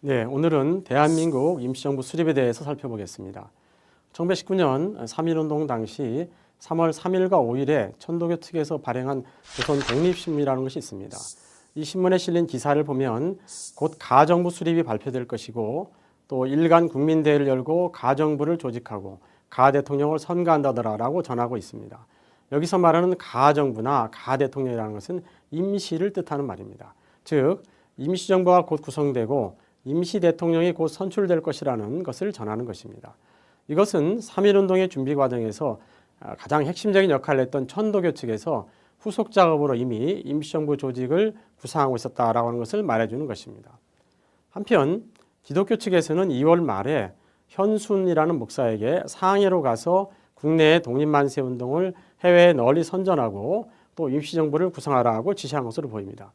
네, 오늘은 대한민국 임시정부 수립에 대해서 살펴보겠습니다. 1919년 3.1운동 당시 3월 3일과 5일에 천도교 측에서 발행한 조선 독립신문이라는 것이 있습니다. 이 신문에 실린 기사를 보면 곧 가정부 수립이 발표될 것이고 또 일간 국민대회를 열고 가정부를 조직하고 가대통령을 선거한다더라라고 전하고 있습니다. 여기서 말하는 가정부나 가대통령이라는 것은 임시를 뜻하는 말입니다. 즉 임시정부가 곧 구성되고 임시대통령이 곧 선출될 것이라는 것을 전하는 것입니다. 이것은 3.1운동의 준비 과정에서 가장 핵심적인 역할을 했던 천도교 측에서 후속 작업으로 이미 임시정부 조직을 구상하고 있었다라고 하는 것을 말해주는 것입니다. 한편 기독교 측에서는 2월 말에 현순이라는 목사에게 상해로 가서 국내의 독립만세운동을 해외에 널리 선전하고 또 임시정부를 구성하라고 지시한 것으로 보입니다.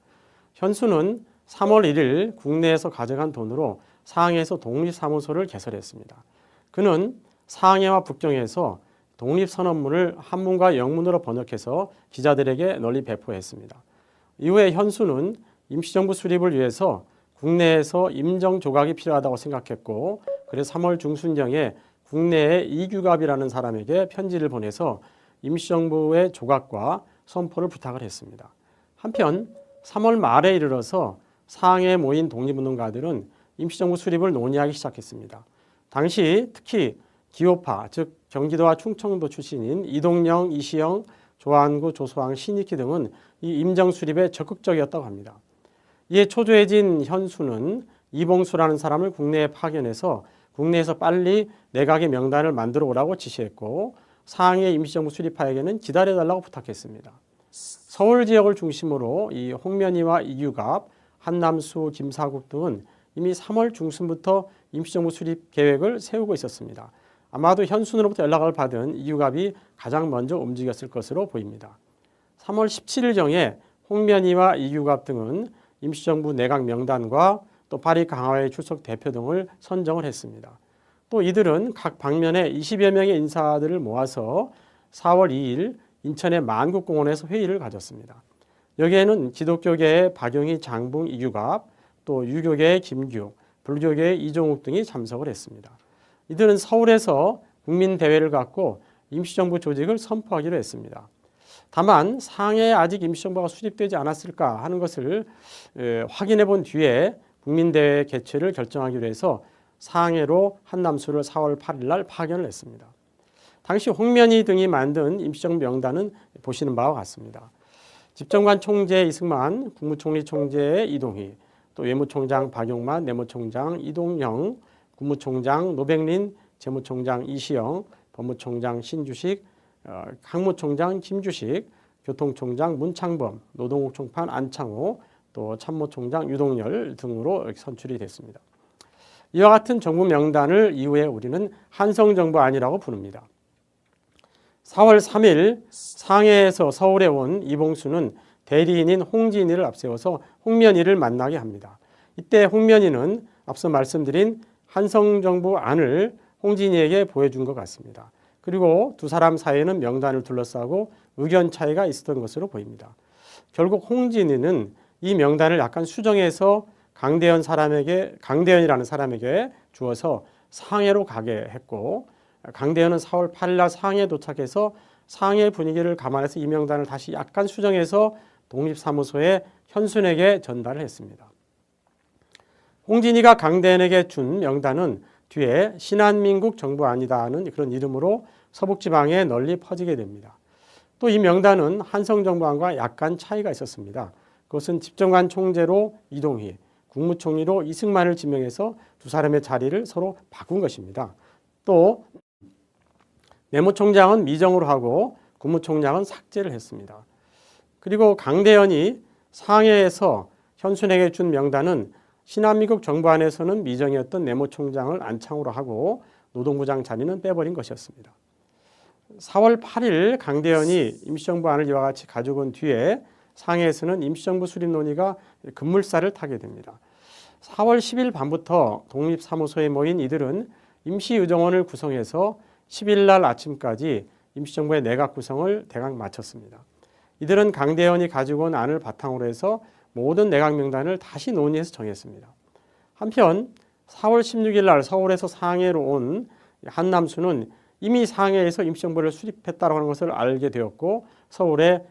현순은 3월 1일 국내에서 가져간 돈으로 상해에서 독립사무소를 개설했습니다. 그는 상해와 북경에서 독립선언문을 한문과 영문으로 번역해서 기자들에게 널리 배포했습니다. 이후에 현수는 임시정부 수립을 위해서 국내에서 임정 조각이 필요하다고 생각했고 그래서 3월 중순경에 국내에 이규갑이라는 사람에게 편지를 보내서 임시정부의 조각과 선포를 부탁을 했습니다. 한편 3월 말에 이르러서 상해에 모인 독립운동가들은 임시정부 수립을 논의하기 시작했습니다. 당시 특히 기호파, 즉 경기도와 충청도 출신인 이동영, 이시영, 조한구, 조소왕, 신익희 등은 이 임정 수립에 적극적이었다고 합니다. 이에 초조해진 현수는 이봉수라는 사람을 국내에 파견해서 국내에서 빨리 내각의 명단을 만들어 오라고 지시했고 상해 임시정부 수립파에게는 기다려달라고 부탁했습니다. 서울 지역을 중심으로 이 홍면희와 이규갑, 한남수, 김사국 등은 이미 3월 중순부터 임시정부 수립 계획을 세우고 있었습니다. 아마도 현순으로부터 연락을 받은 이규갑이 가장 먼저 움직였을 것으로 보입니다. 3월 17일경에 홍면희와 이규갑 등은 임시정부 내각 명단과 또 파리 강화회 출석 대표 등을 선정을 했습니다. 또 이들은 각 방면에 20여 명의 인사들을 모아서 4월 2일 인천의 만국공원에서 회의를 가졌습니다. 여기에는 기독교계의 박용희, 장붕, 이규갑, 또 유교계의 김규, 불교계의 이종욱 등이 참석을 했습니다. 이들은 서울에서 국민대회를 갖고 임시정부 조직을 선포하기로 했습니다. 다만 상해에 아직 임시정부가 수립되지 않았을까 하는 것을 확인해 본 뒤에 국민대회 개최를 결정하기로 해서 상해로 한남수를 4월 8일 날 파견을 했습니다. 당시 홍면희 등이 만든 임시정부 명단은 보시는 바와 같습니다. 집정관 총재 이승만, 국무총리 총재 이동희, 또 외무총장 박용만, 내무총장 이동영, 국무총장 노백린, 재무총장 이시영, 법무총장 신주식, 항무총장 김주식, 교통총장 문창범, 노동국 총판 안창호, 또 참모총장 유동열 등으로 선출이 됐습니다. 이와 같은 정부 명단을 이후에 우리는 한성정부안이라고 부릅니다. 4월 3일 상해에서 서울에 온 이봉수는 대리인인 홍진희를 앞세워서 홍면희를 만나게 합니다. 이때 홍면희는 앞서 말씀드린 한성정부 안을 홍진희에게 보여준 것 같습니다. 그리고 두 사람 사이에는 명단을 둘러싸고 의견 차이가 있었던 것으로 보입니다. 결국 홍진희는 이 명단을 약간 수정해서 강대현이라는 사람에게 주어서 상해로 가게 했고 강대현은 4월 8일 날 상해에 도착해서 상해 분위기를 감안해서 이 명단을 다시 약간 수정해서 독립사무소에 현순에게 전달을 했습니다. 홍진희가 강대현에게 준 명단은 뒤에 신한민국 정부안이다는 그런 이름으로 서북지방에 널리 퍼지게 됩니다. 또 이 명단은 한성정부안과 약간 차이가 있었습니다. 그것은 집정관 총재로 이동희, 국무총리로 이승만을 지명해서 두 사람의 자리를 서로 바꾼 것입니다. 또 내무총장은 미정으로 하고 국무총장은 삭제를 했습니다. 그리고 강대현이 상해에서 현순에게 준 명단은 신한민국 정부안에서는 미정이었던 내무총장을 안창호로 하고 노동부장 자리는 빼버린 것이었습니다. 4월 8일 강대현이 임시정부안을 이와 같이 가지고 온 뒤에 상해에서는 임시정부 수립 논의가 급물살을 타게 됩니다. 4월 10일 밤부터 독립사무소에 모인 이들은 임시의정원을 구성해서 10일 날 아침까지 임시정부의 내각 구성을 대강 마쳤습니다. 이들은 강대현이 가지고 온 안을 바탕으로 해서 모든 내각 명단을 다시 논의해서 정했습니다. 한편 4월 16일 날 서울에서 상해로 온 한남수는 이미 상해에서 임시정부를 수립했다고 하는 것을 알게 되었고 서울에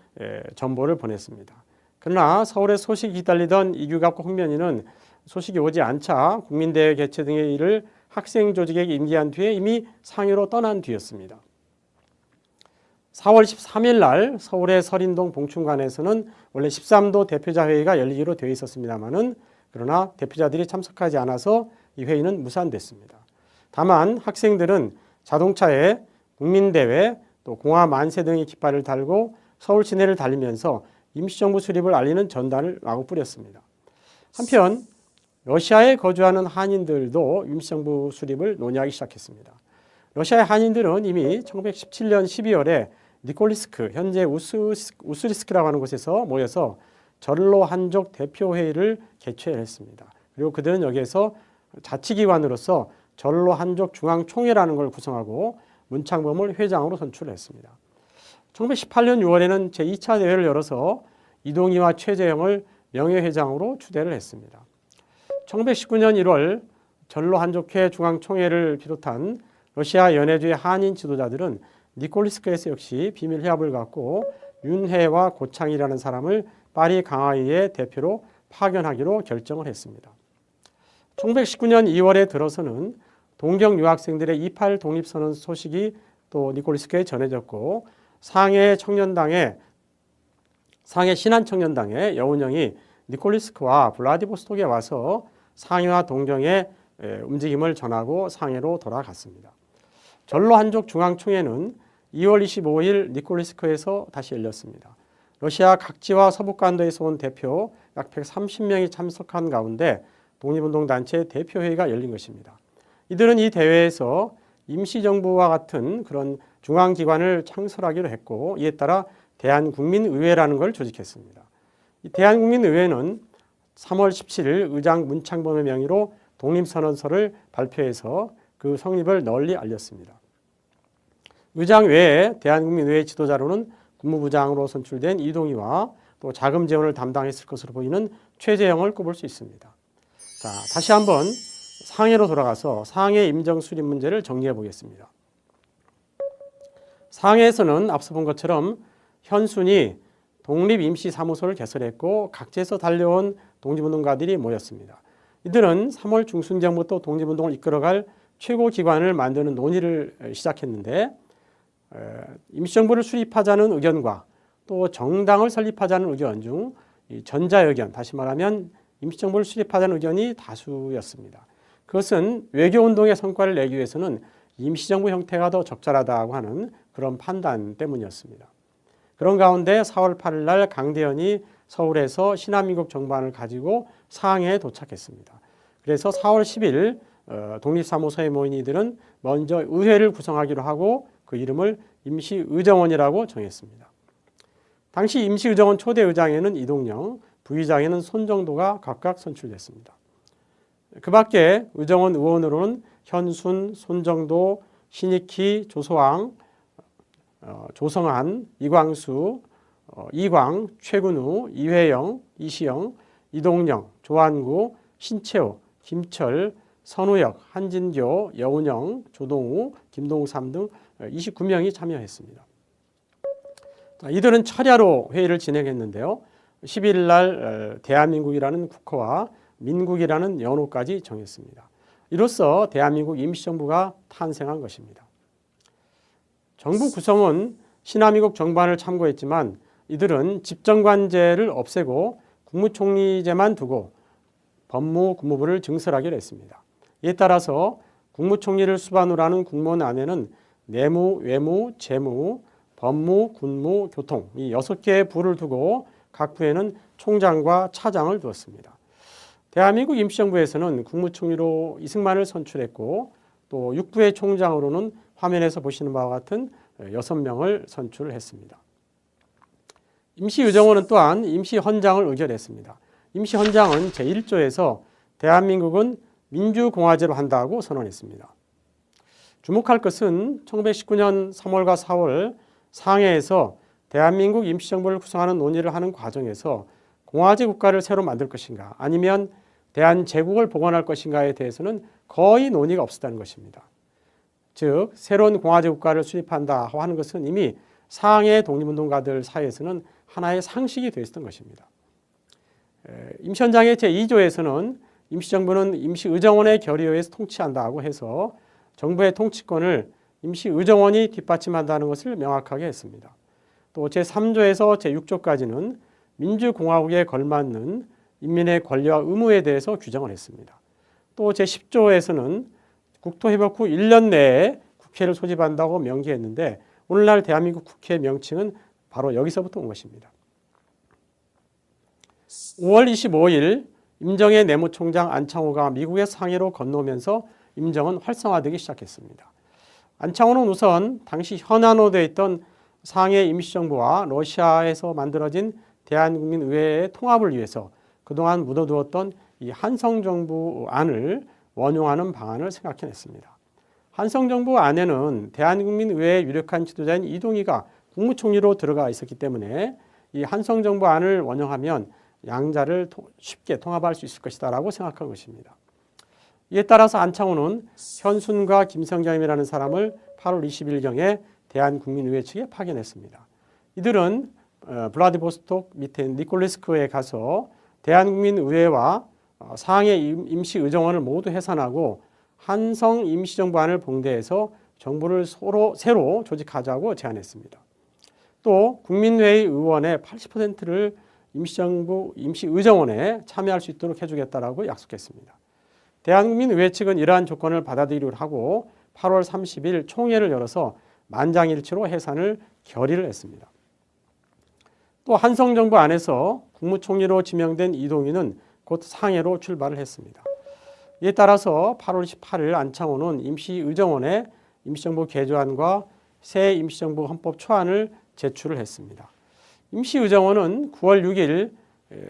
전보를 보냈습니다. 그러나 서울에 소식이 기다리던 이규갑과 홍면희는 소식이 오지 않자 국민대회 개최 등의 일을 학생 조직에게 임기한 뒤에 이미 상해로 떠난 뒤였습니다. 4월 13일 날 서울의 서린동 봉춘관에서는 원래 13도 대표자 회의가 열리기로 되어 있었습니다만은 그러나 대표자들이 참석하지 않아서 이 회의는 무산됐습니다. 다만 학생들은 자동차에 국민대회 또 공화 만세 등의 깃발을 달고 서울 시내를 달리면서 임시정부 수립을 알리는 전단을 마구 뿌렸습니다. 한편 러시아에 거주하는 한인들도 임시정부 수립을 논의하기 시작했습니다. 러시아의 한인들은 이미 1917년 12월에 니콜리스크, 현재 우스리스크라고 하는 곳에서 모여서 전로 한족 대표회의를 개최했습니다. 그리고 그들은 여기에서 자치기관으로서 전로 한족 중앙총회라는 걸 구성하고 문창범을 회장으로 선출했습니다. 1918년 6월에는 제2차 대회를 열어서 이동희와 최재형을 명예회장으로 추대를 했습니다. 1919년 1월 전로 한족회 중앙총회를 비롯한 러시아 연해주의 한인 지도자들은 니콜리스크에서 역시 비밀 회합을 갖고 윤해와 고창이라는 사람을 파리 강화의회 대표로 파견하기로 결정을 했습니다. 1919년 2월에 들어서는 동경 유학생들의 28 독립선언 소식이 또 니콜리스크에 전해졌고 상해 신한청년당의 여운형이 니콜리스크와 블라디보스톡에 와서 상해와 동경의 움직임을 전하고 상해로 돌아갔습니다. 전로 한족 중앙총회는 2월 25일 니콜리스크에서 다시 열렸습니다. 러시아 각지와 서북간도에서 온 대표 약 130명이 참석한 가운데 독립운동단체 대표회의가 열린 것입니다. 이들은 이 대회에서 임시정부와 같은 그런 중앙기관을 창설하기로 했고 이에 따라 대한국민의회라는 걸 조직했습니다. 이 대한국민의회는 3월 17일 의장 문창범의 명의로 독립선언서를 발표해서 그 성립을 널리 알렸습니다. 의장 외에 대한국민의회 지도자로는 국무부장으로 선출된 이동희와 또 자금 지원을 담당했을 것으로 보이는 최재형을 꼽을 수 있습니다. 자, 다시 한번 상해로 돌아가서 상해 임정 수립 문제를 정리해 보겠습니다. 상해에서는 앞서 본 것처럼 현순이 독립임시사무소를 개설했고 각지에서 달려온 독립운동가들이 모였습니다. 이들은 3월 중순경부터 독립운동을 이끌어갈 최고기관을 만드는 논의를 시작했는데 임시정부를 수립하자는 의견과 또 정당을 설립하자는 의견 중 전자의견, 다시 말하면 임시정부를 수립하자는 의견이 다수였습니다. 그것은 외교운동의 성과를 내기 위해서는 임시정부 형태가 더 적절하다고 하는 그런 판단 때문이었습니다. 그런 가운데 4월 8일 날 강대현이 서울에서 신한민국 정부안을 가지고 상해에 도착했습니다. 그래서 4월 10일 독립사무소에 모인 이들은 먼저 의회를 구성하기로 하고 그 이름을 임시의정원이라고 정했습니다. 당시 임시의정원 초대의장에는 이동영, 부의장에는 손정도가 각각 선출됐습니다. 그 밖에 의정원 의원으로는 현순, 손정도, 신익희, 조소왕, 조성한, 이광수, 이광, 최근우, 이회영, 이시영, 이동영, 조한구, 신채호, 김철, 선우혁, 한진교, 여운영, 조동우, 김동삼 등 29명이 참여했습니다. 이들은 철야로 회의를 진행했는데요. 11일 날 대한민국이라는 국호와 민국이라는 연호까지 정했습니다. 이로써 대한민국 임시정부가 탄생한 것입니다. 정부 구성은 신한민국 정부안을 참고했지만 이들은 집정관제를 없애고 국무총리제만 두고 법무, 국무부를 증설하기로 했습니다. 이에 따라서 국무총리를 수반으로 하는 국무원 안에는 내무, 외무, 재무, 법무, 군무, 교통 이 6개의 부를 두고 각 부에는 총장과 차장을 두었습니다. 대한민국 임시정부에서는 국무총리로 이승만을 선출했고 또 6부의 총장으로는 화면에서 보시는 바와 같은 6명을 선출했습니다. 임시의정원은 또한 임시헌장을 의결했습니다. 임시헌장은 제1조에서 대한민국은 민주공화제로 한다고 선언했습니다. 주목할 것은 1919년 3월과 4월 상해에서 대한민국 임시정부를 구성하는 논의를 하는 과정에서 공화제 국가를 새로 만들 것인가 아니면 대한제국을 복원할 것인가에 대해서는 거의 논의가 없었다는 것입니다. 즉 새로운 공화제 국가를 수립한다 하는 것은 이미 상해 독립운동가들 사이에서는 하나의 상식이 되어 있었던 것입니다. 임시헌장의 제2조에서는 임시정부는 임시의정원의 결의에 의해서 통치한다고 해서 정부의 통치권을 임시의정원이 뒷받침한다는 것을 명확하게 했습니다. 또 제3조에서 제6조까지는 민주공화국에 걸맞는 인민의 권리와 의무에 대해서 규정을 했습니다. 또 제10조에서는 국토회복 후 1년 내에 국회를 소집한다고 명기했는데 오늘날 대한민국 국회 명칭은 바로 여기서부터 온 것입니다. 5월 25일 임정의 내무총장 안창호가 미국의 상해로 건너오면서 임정은 활성화되기 시작했습니다. 안창호는 우선 당시 현안으로 있던 상해 임시정부와 러시아에서 만들어진 대한국민의회의 통합을 위해서 그동안 묻어두었던 이 한성정부 안을 원용하는 방안을 생각해냈습니다. 한성정부 안에는 대한국민의회의 유력한 지도자인 이동희가 국무총리로 들어가 있었기 때문에 이 한성정부 안을 원용하면 양자를 쉽게 통합할 수 있을 것이다라고 생각한 것입니다. 이에 따라서 안창호는 현순과 김성겸이라는 사람을 8월 20일경에 대한국민의회 측에 파견했습니다. 이들은 블라디보스톡 밑에 니콜레스크에 가서 대한국민의회와 상해 임시의정원을 모두 해산하고 한성 임시정부안을 봉대해서 정부를 새로 조직하자고 제안했습니다. 또 국민회의 의원의 80%를 임시정부 임시의정원에 참여할 수 있도록 해주겠다라고 약속했습니다. 대한국민의회 측은 이러한 조건을 받아들이기로 하고 8월 30일 총회를 열어서 만장일치로 해산을 결의를 했습니다. 또 한성정부 안에서 국무총리로 지명된 이동희는 곧 상해로 출발을 했습니다. 이에 따라서 8월 18일 안창호는 임시의정원에 임시정부 개조안과 새 임시정부 헌법 초안을 제출을 했습니다. 임시의정원은 9월 6일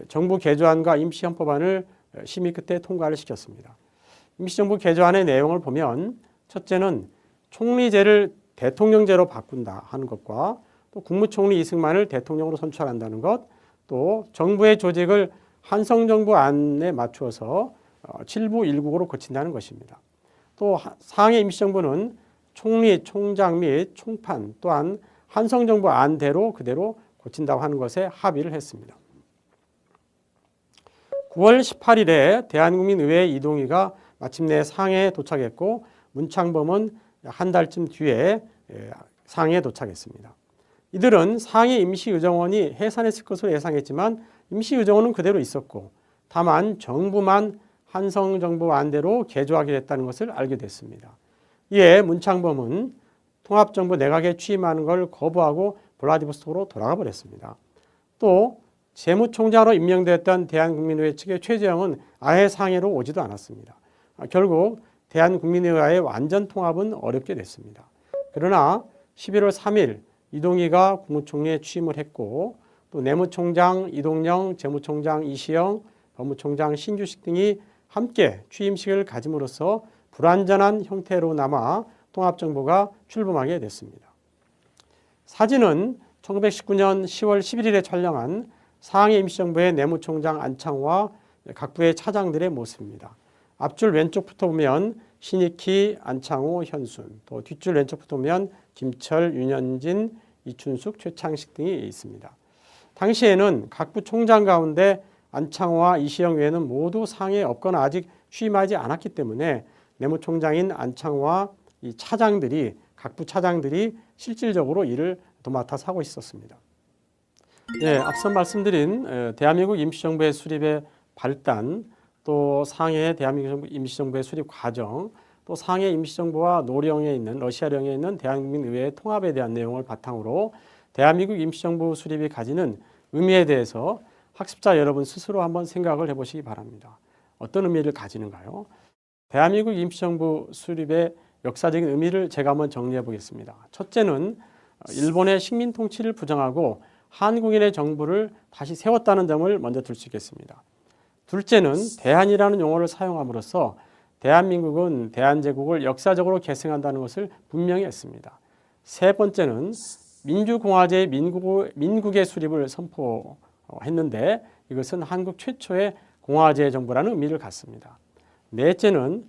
정부 개조안과 임시헌법안을 심의 끝에 통과를 시켰습니다. 임시정부 개조안의 내용을 보면 첫째는 총리제를 대통령제로 바꾼다 하는 것과 또 국무총리 이승만을 대통령으로 선출한다는 것, 또 정부의 조직을 한성정부 안에 맞추어서 7부 1국으로 거친다는 것입니다. 또 상해 임시정부는 총리, 총장 및 총판 또한 한성정부 안대로 그대로 고친다고 하는 것에 합의를 했습니다. 9월 18일에 대한국민의회 이동희가 마침내 상해에 도착했고 문창범은 한 달쯤 뒤에 상해에 도착했습니다. 이들은 상해 임시의정원이 해산했을 것으로 예상했지만 임시의정원은 그대로 있었고 다만 정부만 한성정부 안대로 개조하게 됐다는 것을 알게 됐습니다. 이에 문창범은 통합정부 내각에 취임하는 걸 거부하고 블라디보스톡으로 돌아가 버렸습니다. 또 재무총장으로 임명되었던 대한국민의회 측의 최재형은 아예 상해로 오지도 않았습니다. 결국 대한국민의회와의 완전 통합은 어렵게 됐습니다. 그러나 11월 3일 이동희가 국무총리에 취임을 했고 또 내무총장 이동영, 재무총장 이시영, 법무총장 신규식 등이 함께 취임식을 가짐으로써 불완전한 형태로나마 통합정부가 출범하게 됐습니다. 사진은 1919년 10월 11일에 촬영한 상해 임시정부의 내무총장 안창호와 각부의 차장들의 모습입니다. 앞줄 왼쪽부터 보면 신익희, 안창호, 현순, 또 뒷줄 왼쪽부터 보면 김철, 윤현진, 이춘숙, 최창식 등이 있습니다. 당시에는 각부 총장 가운데 안창호와 이시영 외에는 모두 상해에 없거나 아직 취임하지 않았기 때문에 내무총장인 안창호와 이 차장들이 각부 차장들이 실질적으로 일을 도맡아서 하고 있었습니다. 네, 앞서 말씀드린 대한민국 임시정부의 수립의 발단, 또 상해 대한민국 임시정부의 수립 과정, 또 상해 임시정부와 노령에 있는 러시아령에 있는 대한국민의회의 통합에 대한 내용을 바탕으로 대한민국 임시정부 수립이 가지는 의미에 대해서 학습자 여러분 스스로 한번 생각을 해보시기 바랍니다. 어떤 의미를 가지는가요? 대한민국 임시정부 수립의 역사적인 의미를 제가 한번 정리해 보겠습니다. 첫째는 일본의 식민 통치를 부정하고 한국인의 정부를 다시 세웠다는 점을 먼저 들 수 있겠습니다. 둘째는 대한이라는 용어를 사용함으로써 대한민국은 대한제국을 역사적으로 계승한다는 것을 분명히 했습니다. 세 번째는 민주공화제의 민국의 수립을 선포했는데 이것은 한국 최초의 공화제 정부라는 의미를 갖습니다. 넷째는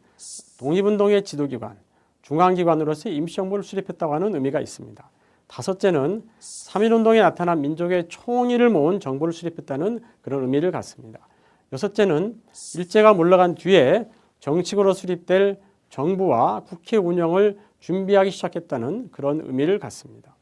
독립운동의 지도기관, 중앙기관으로서 임시정부를 수립했다고 하는 의미가 있습니다. 다섯째는 3.1운동에 나타난 민족의 총의를 모은 정부를 수립했다는 그런 의미를 갖습니다. 여섯째는 일제가 물러간 뒤에 정식으로 수립될 정부와 국회 운영을 준비하기 시작했다는 그런 의미를 갖습니다.